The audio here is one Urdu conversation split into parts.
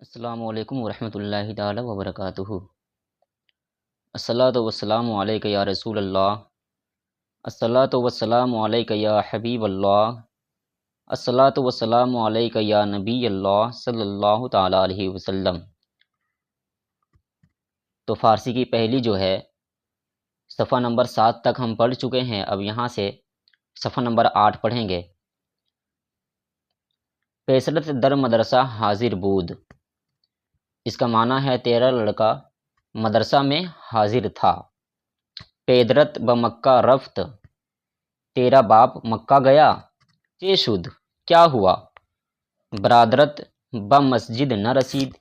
السلام علیکم ورحمۃ اللہ تعالی وبرکاتہ۔ الصلاۃ والسلام علیک یا رسول اللہ، الصلاۃ والسلام علیک یا حبیب اللہ، الصلاۃ والسلام علیک یا نبی اللہ صلی اللہ تعالی علیہ وسلم۔ تو فارسی کی پہلی جو ہے صفحہ نمبر 7 تک ہم پڑھ چکے ہیں، اب یہاں سے صفحہ نمبر 8 پڑھیں گے۔ پیسرت در مدرسہ حاضر بود، اس کا معنی ہے تیرا لڑکا مدرسہ میں حاضر تھا۔ پیدرت بمکہ رفت، تیرا باپ مکہ گیا۔ چے شد، کیا ہوا۔ برادرت بمسجد نہ رسید،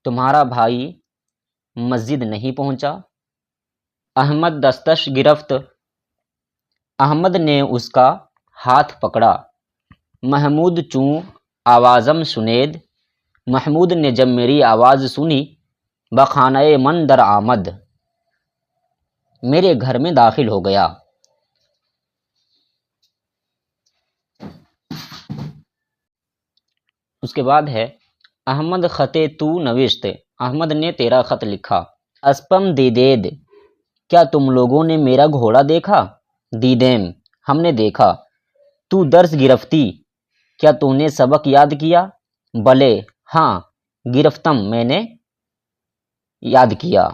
تمہارا بھائی مسجد نہیں پہنچا۔ احمد دستش گرفت، احمد نے اس کا ہاتھ پکڑا۔ محمود چوں آوازم سنید، محمود نے جب میری آواز سنی، بخانہ من در آمد، میرے گھر میں داخل ہو گیا۔ اس کے بعد ہے احمد خطِ تو نوشت، احمد نے تیرا خط لکھا۔ اسپم دیدید، کیا تم لوگوں نے میرا گھوڑا دیکھا۔ دیدیم، ہم نے دیکھا۔ تو درس گرفتی، کیا تو نے سبق یاد کیا۔ بلے، ہاں، گرفتم، میں نے یاد کیا۔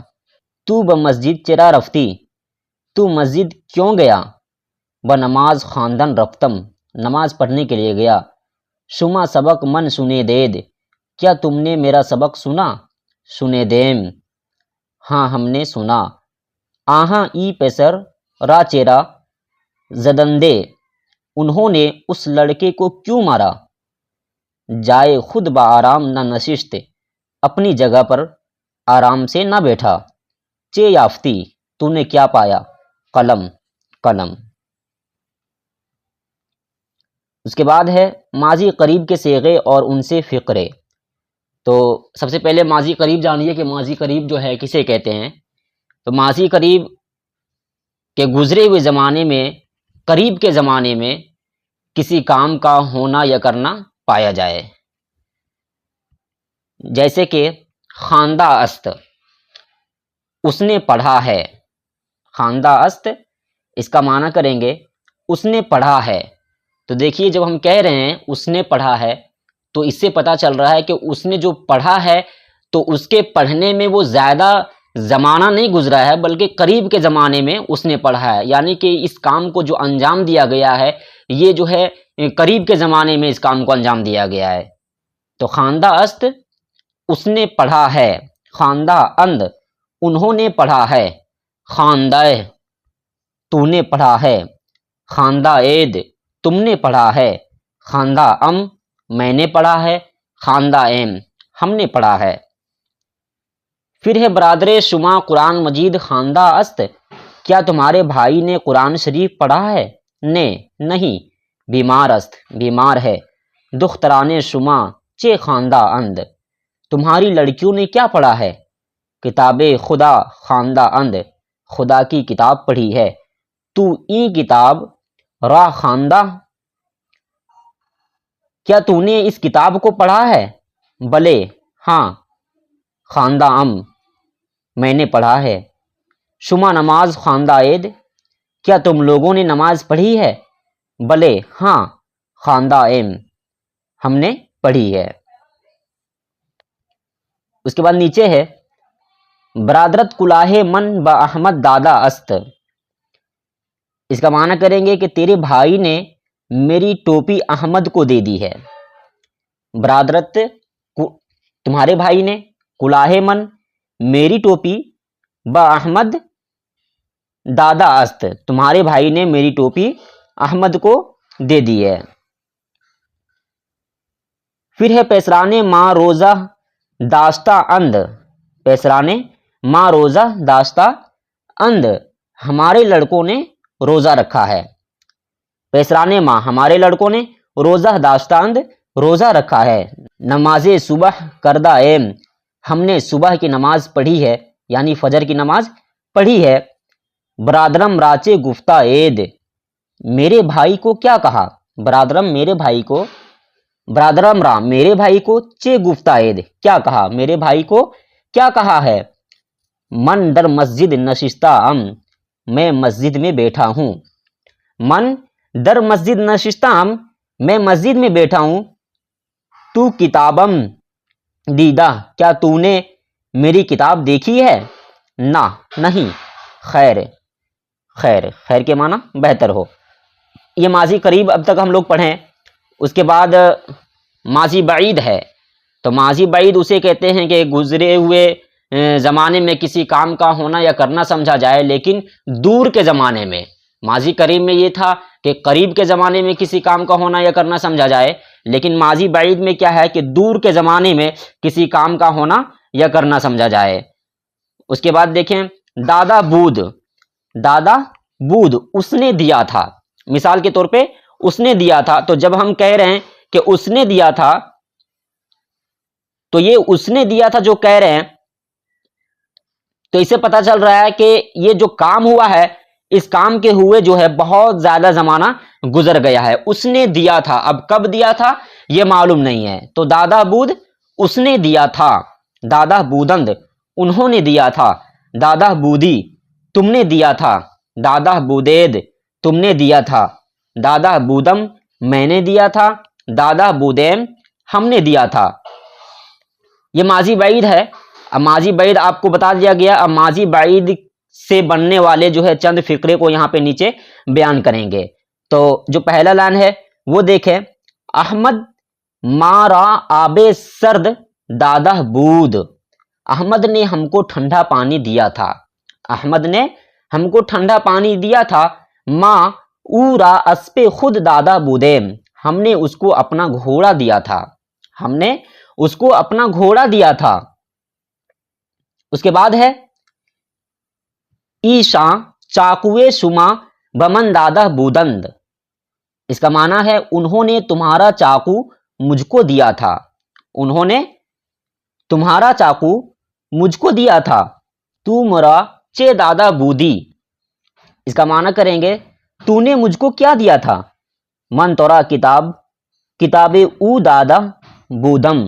تو بمسجد چرا رفتی، تو مسجد کیوں گیا۔ بنماز خواندن رفتم، نماز پڑھنے کے لیے گیا۔ شما سبق من سنے دید، کیا تم نے میرا سبق سنا۔ سنے دیم، ہاں ہم نے سنا۔ آہاں ای پیسر را چیرا زدندے، انہوں نے اس لڑکے کو کیوں مارا۔ جائے خود بآرام نہ نشست، اپنی جگہ پر آرام سے نہ بیٹھا۔ چے یافتی، تو نے کیا پایا۔ قلم، قلم۔ اس کے بعد ہے ماضی قریب کے صیغے اور ان سے فقرے۔ تو سب سے پہلے ماضی قریب جانیے کہ ماضی قریب جو ہے کسے کہتے ہیں۔ تو ماضی قریب کے گزرے ہوئے زمانے میں، قریب کے زمانے میں کسی کام کا ہونا یا کرنا پایا جائے، جیسے کہ خواندہ است، اس نے پڑھا ہے۔ خواندہ است، اس کا معنی کریں گے اس نے پڑھا ہے۔ تو دیکھیے جب ہم کہہ رہے ہیں اس نے پڑھا ہے تو اس سے پتہ چل رہا ہے کہ اس نے جو پڑھا ہے تو اس کے پڑھنے میں وہ زیادہ زمانہ نہیں گزرا ہے، بلکہ قریب کے زمانے میں اس نے پڑھا ہے، یعنی کہ اس کام کو جو انجام دیا گیا ہے یہ جو ہے قریب کے زمانے میں اس کام کو انجام دیا گیا ہے۔ تو خواندہ است، اس نے پڑھا ہے۔ خواندہ اند، انہوں نے پڑھا ہے۔ خواندہ، تو نے پڑھا ہے۔ خواندہ اید، تم نے پڑھا ہے۔ خواندہ ام، میں نے پڑھا ہے۔ خواندہ ایم، ہم نے پڑھا ہے۔ پھر ہے برادر شما قرآن مجید خواندہ است، کیا تمہارے بھائی نے قرآن شریف پڑھا ہے۔ نے، نہیں۔ بیمار است، بیمار ہے۔ دختران شما چے خواندہ اند، تمہاری لڑکیوں نے کیا پڑھا ہے۔ کتاب خدا خواندہ اند، خدا کی کتاب پڑھی ہے۔ تو این کتاب را خواندہ، کیا تو نے اس کتاب کو پڑھا ہے۔ بلے، ہاں۔ خواندہ ام، میں نے پڑھا ہے۔ شما نماز خواندہ اید، کیا تم لوگوں نے نماز پڑھی ہے۔ بلے، ہاں۔ خواندہ ایم، ہم نے پڑھی ہے۔ اس کے بعد نیچے ہے برادرت کلاہ من با احمد دادا است، اس کا معنی کریں گے کہ تیرے بھائی نے میری ٹوپی احمد کو دے دی ہے۔ برادرت، تمہارے بھائی نے، کلاہ من، میری ٹوپی، با احمد دادا است، تمہارے بھائی نے میری ٹوپی احمد کو دے دی ہے۔ پھر ہے پیسرانے ماں روزہ داشتہ اند، پیسرانے ماں روزہ داشتہ اند، ہمارے لڑکوں نے روزہ رکھا ہے۔ پیسرانے ماں، ہمارے لڑکوں نے، روزہ داشتہ اند، روزہ رکھا ہے۔ نماز صبح کردہ ایم، ہم نے صبح کی نماز پڑھی ہے، یعنی فجر کی نماز پڑھی ہے۔ برادرم راچے گفتہ اید، میرے بھائی کو کیا کہا۔ برادرم، میرے بھائی کو برادرم را میرے بھائی کو چے گفتہ اید کیا کہا، میرے بھائی کو کیا کہا ہے. من در مسجد نشستہ ام میں مسجد میں بیٹھا ہوں. من در مسجد نشستہ ام میں مسجد میں بیٹھا ہوں. تو کتابم دیدہ کیا تو نے میری کتاب دیکھی ہے. نہ نہیں. خیر خیر خیر کے معنی بہتر ہو. یہ ماضی قریب اب تک ہم لوگ پڑھیں. اس کے بعد ماضی بعید ہے. تو ماضی بعید اسے کہتے ہیں کہ گزرے ہوئے زمانے میں کسی کام کا ہونا یا کرنا سمجھا جائے لیکن دور کے زمانے میں. ماضی قریب میں یہ تھا کہ قریب کے زمانے میں کسی کام کا ہونا یا کرنا سمجھا جائے، لیکن ماضی بعید میں کیا ہے کہ دور کے زمانے میں کسی کام کا ہونا یا کرنا سمجھا جائے. اس کے بعد دیکھیں دادا بود. دادا بود اس نے دیا تھا. مثال کے طور پہ اس نے دیا تھا. تو جب ہم کہہ رہے ہیں کہ اس نے دیا تھا تو یہ اس نے دیا تھا جو کہہ رہے ہیں تو اسے پتہ چل رہا ہے کہ یہ جو کام ہوا ہے اس کام کے ہوئے جو ہے بہت زیادہ زمانہ گزر گیا ہے. اس نے دیا تھا. اب کب دیا تھا یہ معلوم نہیں ہے. تو دادا بود اس نے دیا تھا. دادا بودند انہوں نے دیا تھا. دادا بودی تم نے دیا تھا. دادا بودید تم نے دیا تھا. دادا بودم میں نے دیا تھا. دادا بودیم ہم نے دیا تھا. یہ ماضی بعید ہے. اب ماضی بعید آپ کو بتا دیا گیا. اب ماضی بعید سے بننے والے جو ہے چند فقرے کو یہاں پہ نیچے بیان کریں گے. تو جو پہلا لائن ہے وہ دیکھیں. احمد مارا آب سرد دادا بود. احمد نے ہم کو ٹھنڈا پانی دیا تھا. احمد نے ہم کو ٹھنڈا پانی دیا تھا. ماں اورا اسپے خود دادا بودیم ہم نے اس کو اپنا گھوڑا دیا تھا. ہم نے اس کو اپنا گھوڑا دیا تھا. اس کے بعد ہے ایشا چاقوے شما بمن دادا بودند. اس کا معنی ہے انہوں نے تمہارا چاقو مجھ کو دیا تھا. انہوں نے تمہارا چاقو مجھ کو دیا تھا. تو مرا چے دادا بودی. اس کا معنی کریں گے تو نے مجھ کو کیا دیا تھا. من تورا کتاب او دادا بودم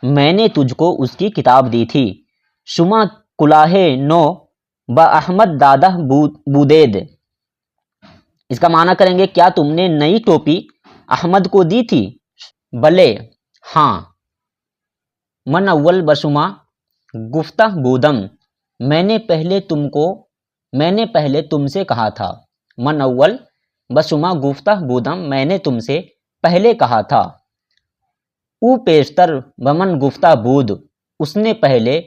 میں نے تجھ کو اس کی کتاب دی تھی. شما کلاہ نو با احمد دادا بودید. اس کا معنی کریں گے کیا تم نے نئی ٹوپی احمد کو دی تھی. بلے ہاں. من اول بشما گفتہ بودم میں نے پہلے تم سے کہا تھا. من اول بشما گفتہ بودم میں نے تم سے پہلے کہا تھا. او پیشتر بمن گفتہ بود اس نے پہلے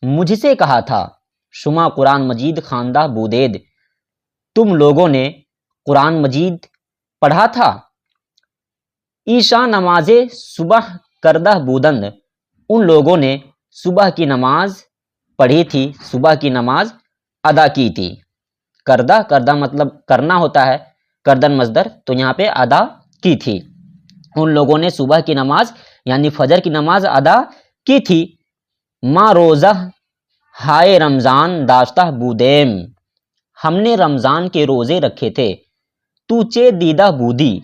مجھ سے کہا تھا. شما قرآن مجید خواندہ بودید تم لوگوں نے قرآن مجید پڑھا تھا. ایشا نماز صبح کردہ بودند ان لوگوں نے صبح کی نماز پڑھی تھی. صبح کی نماز ادا کی تھی. کردہ مطلب کرنا ہوتا ہے. کردن مصدر تو یہاں پہ ادا کی تھی. ان لوگوں نے صبح کی نماز یعنی فجر کی نماز ادا کی تھی. ماں روزہ ہائے رمضان داشتہ بودیم ہم نے رمضان کے روزے رکھے تھے. تو چے دیدہ بودی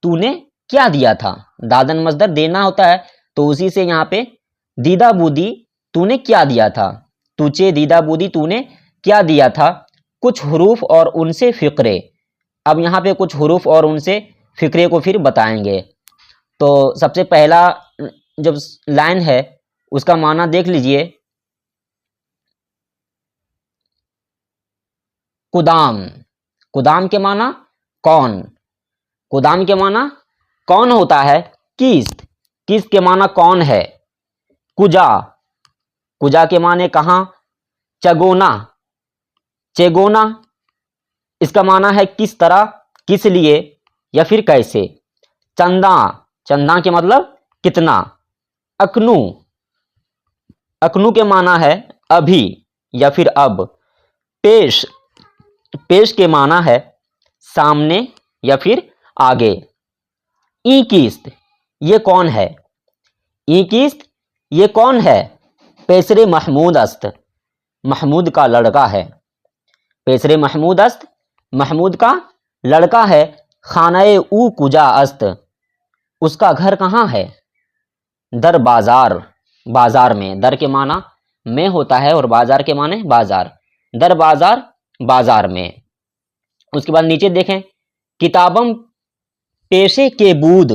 تو نے کیا دیا تھا. دادن مصدر دینا ہوتا ہے تو اسی سے یہاں پہ دیدہ بودی تو نے کیا دیا تھا. تو چے دیدہ بودی تو نے کیا دیا تھا. کچھ حروف اور ان سے فقرے. اب یہاں پہ کچھ حروف اور ان سے فقرے کو پھر بتائیں گے. تو سب سے پہلا جب لائن ہے اس کا معنی دیکھ لیجئے. قدام کے معنی کون. قدام کے معنی کون ہوتا ہے. کس کے معنی کون ہے. کجا کے معنی کہاں. چگونا اس کا معنی ہے کس طرح کس لیے یا پھر کیسے. چنداں کے مطلب کتنا. اکنو کے معنی ہے ابھی یا پھر اب. پیش کے معنی ہے سامنے یا پھر آگے. ای کیست یہ کون ہے. ای کیست یہ کون ہے. پیسر محمود است محمود کا لڑکا ہے. پیسر محمود است محمود کا لڑکا ہے. خانہ او کجا است اس کا گھر کہاں ہے؟ در بازار، بازار میں، در کے معنی میں ہوتا ہے اور بازار کے معنی بازار، در بازار، بازار میں۔ اس کے بعد نیچے دیکھیں، کتابم پیشے کے بود،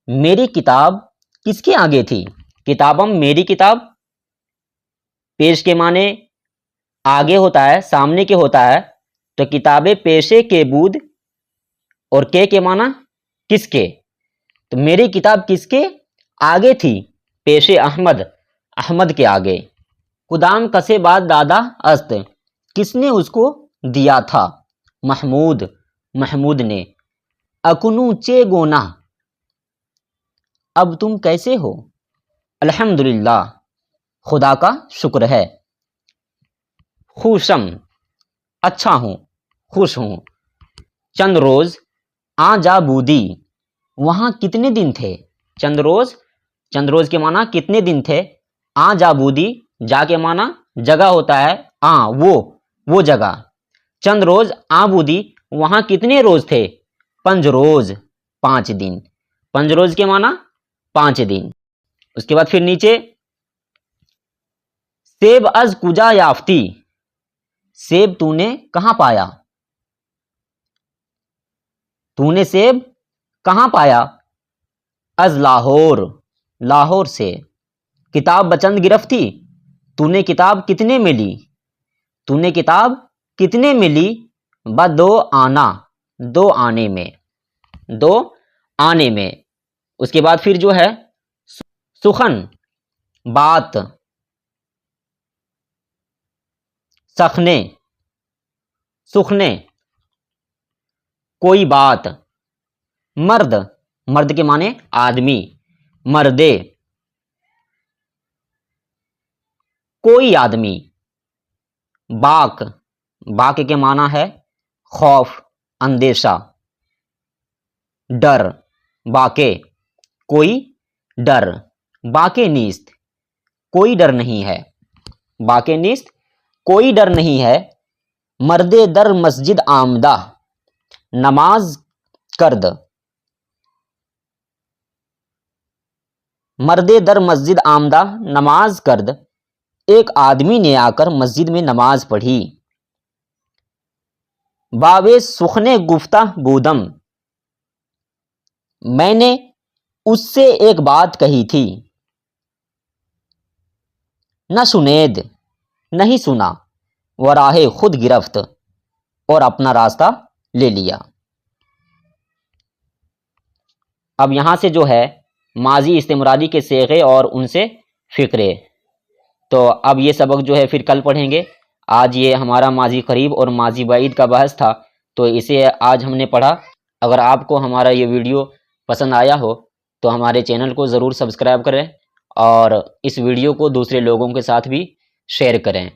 میری کتاب کس کے آگے تھی؟ کتابم میری کتاب، پیش کے معنی آگے ہوتا ہے، سامنے کے ہوتا ہے، تو کتابیں پیشے کے بود اور کے معنی کس کے، تو میری کتاب کس کے آگے تھی؟ پیشے احمد، احمد کے آگے۔ کدام کسے بعد دادا است، کس نے اس کو دیا تھا؟ محمود، محمود نے۔ اکنو چے گونا، اب تم کیسے ہو؟ الحمدللہ، خدا کا شکر ہے۔ خوشم، اچھا ہوں، خوش ہوں۔ چند روز آ جا بودی، وہاں کتنے دن تھے؟ چند روز، چند روز کے معنی کتنے دن تھے؟ آ جا بودی، جا کے معنی جگہ ہوتا ہے، وہ جگہ۔ چند روز آ بودی، وہاں کتنے روز تھے؟ پنج روز، 5 دن۔ پنج روز کے معنی 5 دن۔ اس کے بعد پھر نیچے، سیب از کجا یافتی، سیب تو نے کہاں پایا؟ تو نے سیب کہاں پایا؟ از لاہور، لاہور سے۔ کتاب بچند گرفتی، تو نے کتاب کتنے میں لی؟ تو نے کتاب کتنے میں لی؟ دو آنا، 2 آنے میں، 2 آنے میں۔ اس کے بعد پھر جو ہے سخن، بات، سخنے، سخنے، کوئی بات۔ مرد، مرد کے معنی آدمی، مردے، کوئی آدمی۔ باک، باک کے معنی ہے خوف، اندیشہ۔ ڈر، باکے، کوئی ڈر، باکے نیست، کوئی ڈر نہیں ہے، باکے نیست، کوئی ڈر نہیں ہے۔ مردے در مسجد آمدہ، نماز کرد، مردے در مسجد آمدہ، نماز کرد، ایک آدمی نے آ کر مسجد میں نماز پڑھی۔ بابے سخنے گفتہ بودم، میں نے اس سے ایک بات کہی تھی۔ نہ سنید، نہیں سنا، وراہ خود گرفت، اور اپنا راستہ لے لیا۔ اب یہاں سے جو ہے ماضی استمراری کے صیغے اور ان سے فقرے، تو اب یہ سبق جو ہے پھر کل پڑھیں گے۔ آج یہ ہمارا ماضی قریب اور ماضی بعید کا بحث تھا، تو اسے آج ہم نے پڑھا۔ اگر آپ کو ہمارا یہ ویڈیو پسند آیا ہو تو ہمارے چینل کو ضرور سبسکرائب کریں اور اس ویڈیو کو دوسرے لوگوں کے ساتھ بھی شیئر کریں۔